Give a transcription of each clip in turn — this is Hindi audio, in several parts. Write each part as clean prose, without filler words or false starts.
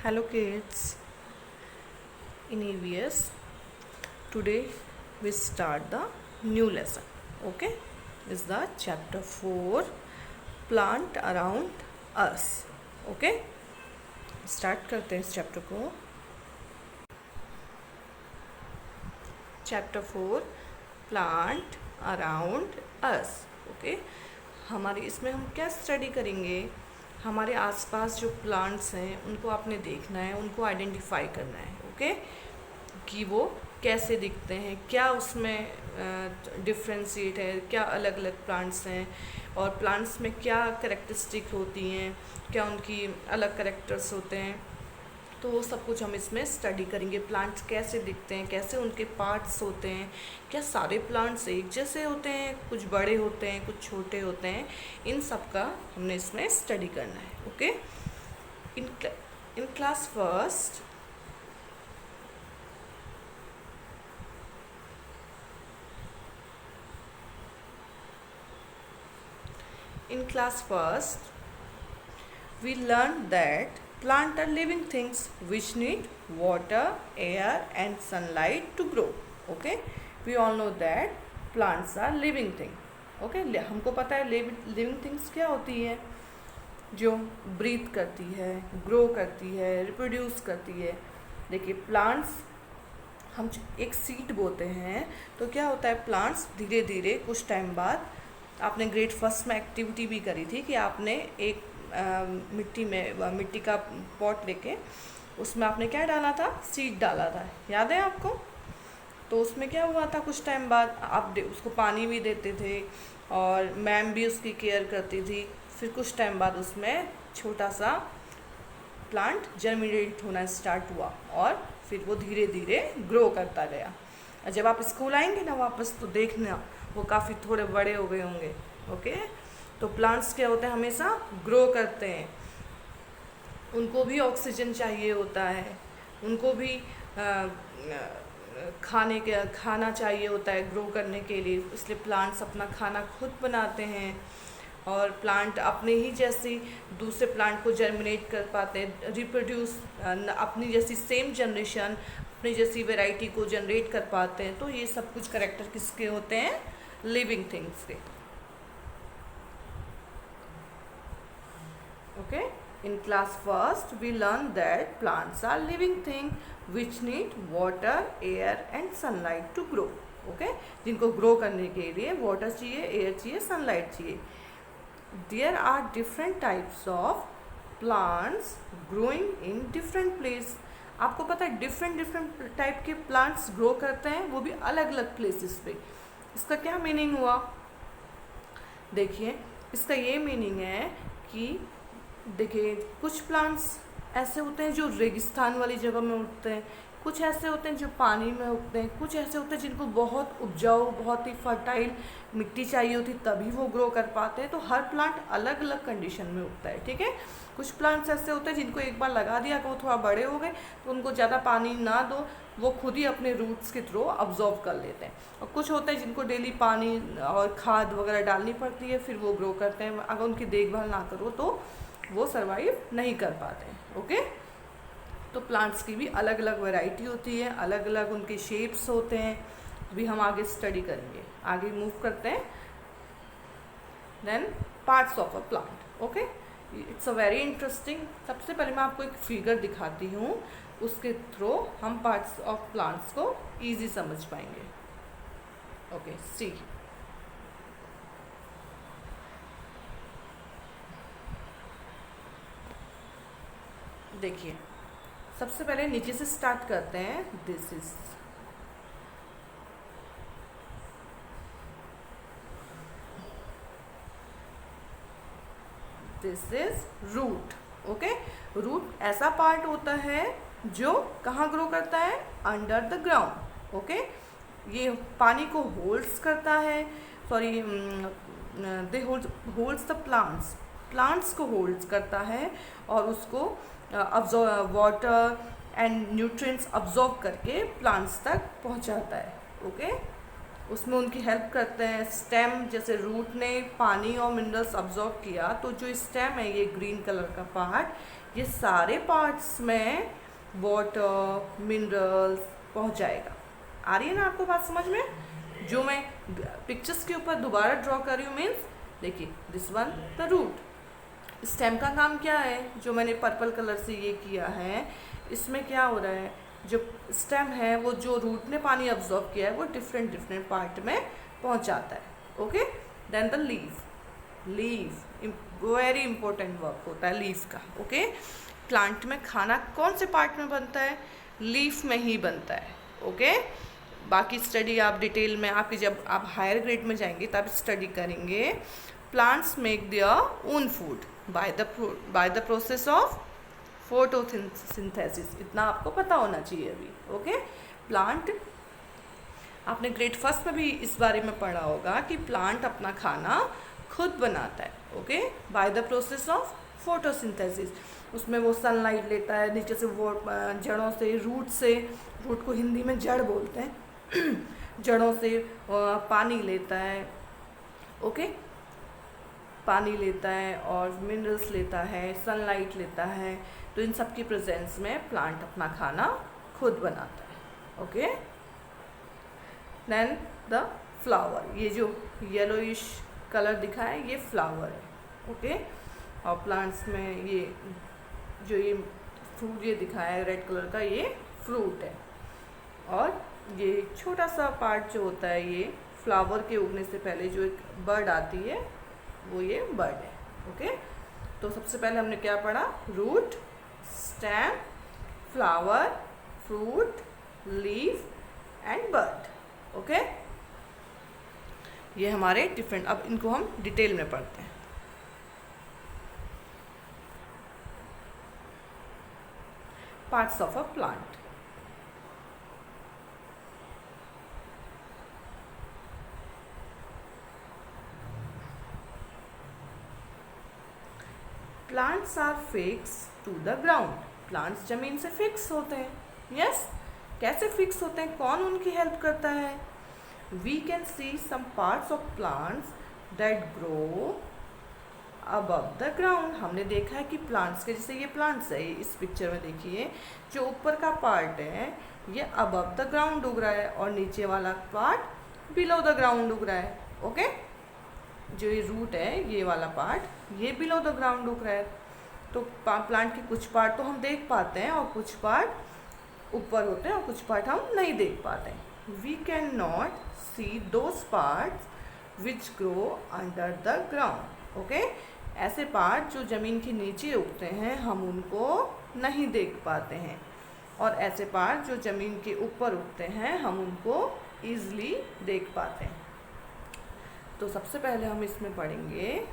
Hello kids, in EVS today we start the new lesson. Okay, is the chapter 4 plant around us. Okay, start करते हैं इस चैप्टर को. Chapter 4 plant around us. Okay, हमारे इसमें हम क्या स्टडी करेंगे. हमारे आसपास जो प्लांट्स हैं उनको आपने देखना है, उनको आइडेंटिफाई करना है. ओके, कि वो कैसे दिखते हैं, क्या उसमें डिफ्रेंशिएट है, क्या अलग अलग प्लांट्स हैं और प्लांट्स में क्या करेक्टरिस्टिक होती हैं, क्या उनकी अलग करेक्टर्स होते हैं. तो वो सब कुछ हम इसमें स्टडी करेंगे. प्लांट्स कैसे दिखते हैं, कैसे उनके पार्ट्स होते हैं, क्या सारे प्लांट्स एक जैसे होते हैं, कुछ बड़े होते हैं, कुछ छोटे होते हैं. इन सब का हमने इसमें स्टडी करना है. Okay, in class first in class first we learned that plants are living things which need water, air and sunlight to grow. Okay, we all know that plants are living thing. Okay, हमको पता है लिविंग थिंग्स क्या होती है, जो ब्रीथ करती है, ग्रो करती है, रिप्रोड्यूस करती है. देखिए, प्लांट्स हम एक सीड बोते हैं तो क्या होता है, प्लांट्स धीरे धीरे कुछ टाइम बाद, आपने ग्रेड फर्स्ट में एक्टिविटी भी करी थी कि आपने एक मिट्टी का पॉट लेके उसमें आपने क्या डाला था, सीड डाला था. याद है आपको. तो उसमें क्या हुआ था, कुछ टाइम बाद आप उसको पानी भी देते थे और मैम भी उसकी केयर करती थी. फिर कुछ टाइम बाद उसमें छोटा सा प्लांट जर्मिनेट होना स्टार्ट हुआ और फिर वो धीरे धीरे ग्रो करता गया. जब आप स्कूल आएंगे ना वापस, तो देखना वो काफ़ी थोड़े बड़े हो गए होंगे. ओके, तो प्लांट्स क्या होते हैं, हमेशा ग्रो करते हैं. उनको भी ऑक्सीजन चाहिए होता है, उनको भी खाना चाहिए होता है ग्रो करने के लिए. इसलिए प्लांट्स अपना खाना खुद बनाते हैं और प्लांट अपने ही जैसी दूसरे प्लांट को जर्मिनेट कर पाते हैं, रिप्रोड्यूस अपनी जैसी सेम जनरेशन, अपनी जैसी वैरायटी को जनरेट कर पाते हैं. तो ये सब कुछ करेक्टर किसके होते हैं, लिविंग थिंग्स के. Okay, in class first we learn that plants are living thing which need water, air and sunlight to grow. Okay, जिनको ग्रो करने के लिए वाटर चाहिए, एयर चाहिए, सनलाइट चाहिए. There are different types of plants growing in different place. आपको पता है डिफरेंट टाइप के प्लांट्स ग्रो करते हैं, वो भी अलग अलग प्लेसेस पे. इसका क्या मीनिंग हुआ, देखिए. इसका ये मीनिंग है कि देखिए, कुछ प्लांट्स ऐसे होते हैं जो रेगिस्तान वाली जगह में उगते हैं, कुछ ऐसे होते हैं जो पानी में उगते हैं, कुछ ऐसे होते हैं जिनको बहुत उपजाऊ, बहुत ही फर्टाइल मिट्टी चाहिए होती तभी वो ग्रो कर पाते हैं. तो हर प्लांट अलग अलग कंडीशन में उगता है. ठीक है, कुछ प्लांट्स ऐसे होते हैं जिनको एक बार लगा दिया कि वो थोड़ा बड़े हो गए तो उनको ज़्यादा पानी ना दो, वो खुद ही अपने रूट्स के थ्रू अब्जॉर्व कर लेते हैं. और कुछ होते हैं जिनको डेली पानी और खाद वगैरह डालनी पड़ती है, फिर वो ग्रो करते हैं. अगर उनकी देखभाल ना करो तो वो सर्वाइव नहीं कर पाते हैं. ओके, तो प्लांट्स की भी अलग अलग वैरायटी होती है, अलग अलग उनके शेप्स होते हैं. अभी हम आगे स्टडी करेंगे. आगे मूव करते हैं. Then parts of a plant. Okay, it's a very interesting. सबसे पहले मैं आपको एक फिगर दिखाती हूँ, उसके थ्रू हम पार्ट्स ऑफ प्लांट्स को ईजी समझ पाएंगे. Okay, see. देखिए, सबसे पहले नीचे से स्टार्ट करते हैं. This is root. Okay, root ऐसा पार्ट होता है जो कहाँ ग्रो करता है, अंडर द ग्राउंड. ओके, ये पानी को होल्ड्स करता है, sorry they holds the plants को होल्ड्स करता है और उसको वाटर एंड न्यूट्रिएंट्स अब्जॉर्ब करके प्लांट्स तक पहुंचाता है. ओके, उसमें उनकी हेल्प करते हैं। स्टेम, जैसे रूट ने पानी और मिनरल्स अब्जॉर्ब किया तो जो स्टेम है ये ग्रीन कलर का पार्ट, ये सारे पार्ट्स में वाटर मिनरल्स पहुंचाएगा। आ रही है ना आपको बात समझ में? जो मैं पिक्चर्स के ऊपर दोबारा ड्रॉ कर रही हूँ मीन्स, देखिए this one the root. Stem का काम क्या है, जो मैंने पर्पल कलर से ये किया है, इसमें क्या हो रहा है, जो स्टेम है वो जो रूट ने पानी अब्जॉर्ब किया है वो डिफरेंट डिफरेंट पार्ट में पहुंचाता है। Okay, then the leaf. Leaf very important work होता है लीफ का। ओके, प्लांट में खाना कौन से पार्ट में बनता है? लीफ में ही बनता है। ओके, बाकी स्टडी आप डिटेल में, आपकी जब आप हायर ग्रेड में जाएंगे तब स्टडी करेंगे। Plants make their own food by the process of photosynthesis. इतना आपको पता होना चाहिए अभी। ओके, प्लांट, आपने ग्रेड फर्स्ट में भी इस बारे में पढ़ा होगा कि प्लांट अपना खाना खुद बनाता है। Okay, by the process of photosynthesis. उसमें वो सनलाइट लेता है नीचे से, वो जड़ों से, रूट को हिंदी में जड़ बोलते हैं जड़ों से पानी लेता है। ओके, पानी लेता है और मिनरल्स लेता है, सनलाइट लेता है। तो इन सब की प्रेजेंस में प्लांट अपना खाना खुद बनाता है। ओके, देन द फ्लावर, ये जो येलोइश कलर दिखा है ये फ्लावर है। ओके, और प्लांट्स में ये जो ये फ्रूट ये दिखाया है रेड कलर का, ये फ्रूट है। और ये छोटा सा पार्ट जो होता है, ये फ्लावर के उगने से पहले जो एक बर्ड आती है वो ये बर्ड है। ओके, तो सबसे पहले हमने क्या पढ़ा? Root, stem, flower, fruit, leaf and bird. Okay, ये हमारे डिफरेंट, अब इनको हम डिटेल में पढ़ते हैं। Parts of a plant. Plants are fix to the ground. Plants जमीन से फिक्स होते हैं। यस, कैसे फिक्स होते हैं, कौन उनकी हेल्प करता है? We can see some parts of plants that grow above the ground. हमने देखा है कि प्लांट्स के, जैसे ये प्लांट्स है, इस पिक्चर में देखिए जो ऊपर का पार्ट है ये अबव द ग्राउंड उग रहा है और नीचे वाला पार्ट बिलो द ग्राउंड उग रहा है। ओके, जो ये रूट है ये वाला पार्ट ये बिलो द ग्राउंड उग रहा है। तो प्लांट के कुछ पार्ट तो हम देख पाते हैं और कुछ पार्ट ऊपर होते हैं और कुछ पार्ट हम नहीं देख पाते हैं। We can not see those parts which grow under the ground. Okay, ऐसे पार्ट जो ज़मीन के नीचे उगते हैं हम उनको नहीं देख पाते हैं, और ऐसे पार्ट जो ज़मीन के ऊपर उगते हैं हम उनको ईज़िली देख पाते हैं। तो सबसे पहले हम इसमें पढ़ेंगे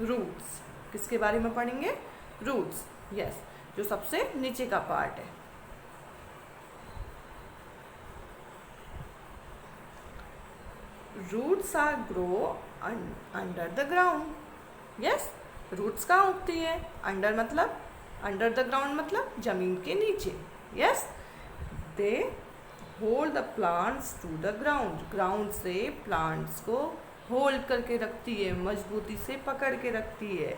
रूट्स। किसके बारे में पढ़ेंगे? रूट्स। यस, जो सबसे नीचे का पार्ट है। Roots are grow under the ground. Yes, roots कहाँ उगती है? अंडर मतलब, अंडर द ग्राउंड मतलब जमीन के नीचे। Yes, they hold the plants to the ground. Ground से प्लांट्स को होल्ड करके रखती है, मजबूती से पकड़ के रखती है।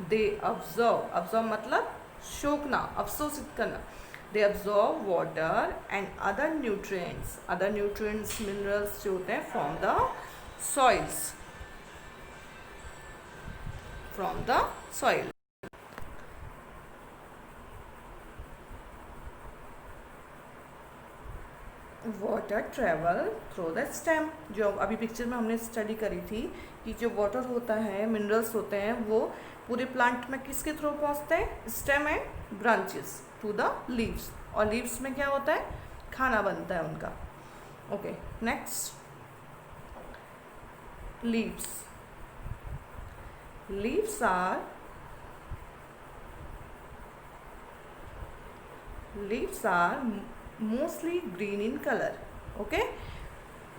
दे ऑब्जर्व मतलब शोकना, अवशोषित करना। They observe water and other nutrients minerals जो होते हैं from the soils, from the soil. Water travel through the stem. जो अभी पिक्चर में हमने स्टडी करी थी कि जो वाटर होता है, मिनरल्स होते हैं, वो पूरे प्लांट में किसके थ्रू पहुंचते हैं? Stem and branches to the leaves. और लीव्स में क्या होता है? खाना बनता है उनका। Okay, next leaves. Leaves are mostly green in colour. Okay,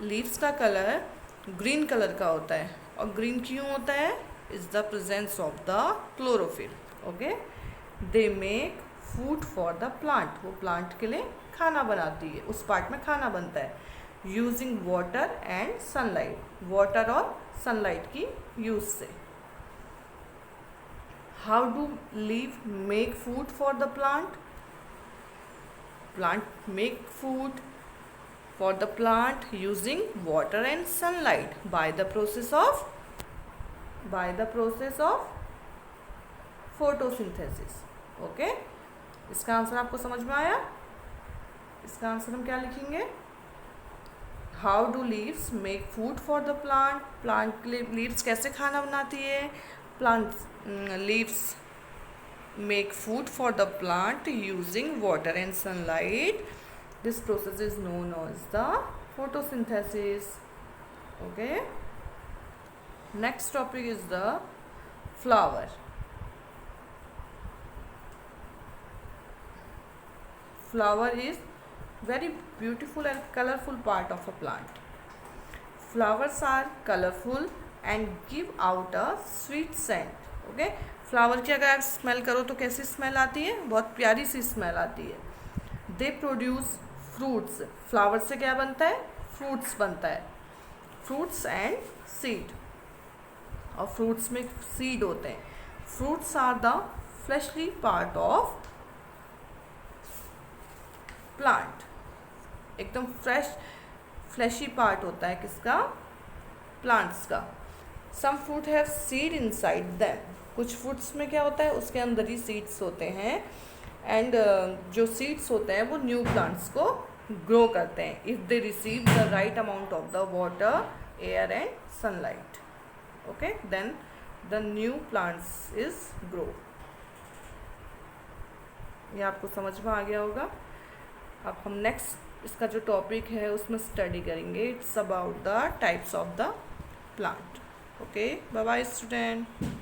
leaves का कलर ग्रीन कलर का होता है। और ग्रीन क्यों होता है? Is the presence of the chlorophyll. Okay, they make food for the plant. वो प्लांट के लिए खाना बनाती है, उस पार्ट में खाना बनता है। Using water and sunlight, water और सनलाइट की यूज से। How do leaf make food for the plant? Plant make food for the plant using water and sunlight by the process of photosynthesis. Okay, इसका आंसर आपको समझ में आया? इसका आंसर हम क्या लिखेंगे? How do leaves make food for the plant? Plant leaves कैसे खाना बनाती है? Plant leaves make food for the plant using water and sunlight. This process is known as the photosynthesis. Okay, next topic is the flower. Flower is very beautiful and colorful part of a plant. Flowers are colorful and give out a sweet scent. Okay, flower की अगर आप स्मेल करो तो कैसी स्मेल आती है? बहुत प्यारी सी स्मेल आती है। दे प्रोड्यूस फ्रूट्स, फ्लावर से क्या बनता है? फ्रूट्स बनता है, फ्रूट्स एंड सीड, और फ्रूट्स में सीड होते हैं। Fruits are the fleshly part of plant, एकदम फ्लैशी पार्ट होता है किसका? प्लांट्स का। Some fruit have seed inside them, कुछ फ्रूट्स में क्या होता है? उसके अंदर ही सीड्स होते हैं, एंड जो सीड्स होते हैं वो न्यू प्लांट्स को ग्रो करते हैं if they receive the right amount of the water, air and sunlight. Okay, then the new plants is grow. ये आपको समझ में आ गया होगा। अब हम नेक्स्ट इसका जो टॉपिक है उसमें स्टडी करेंगे। It's about the types of the plant. Okay, bye bye student.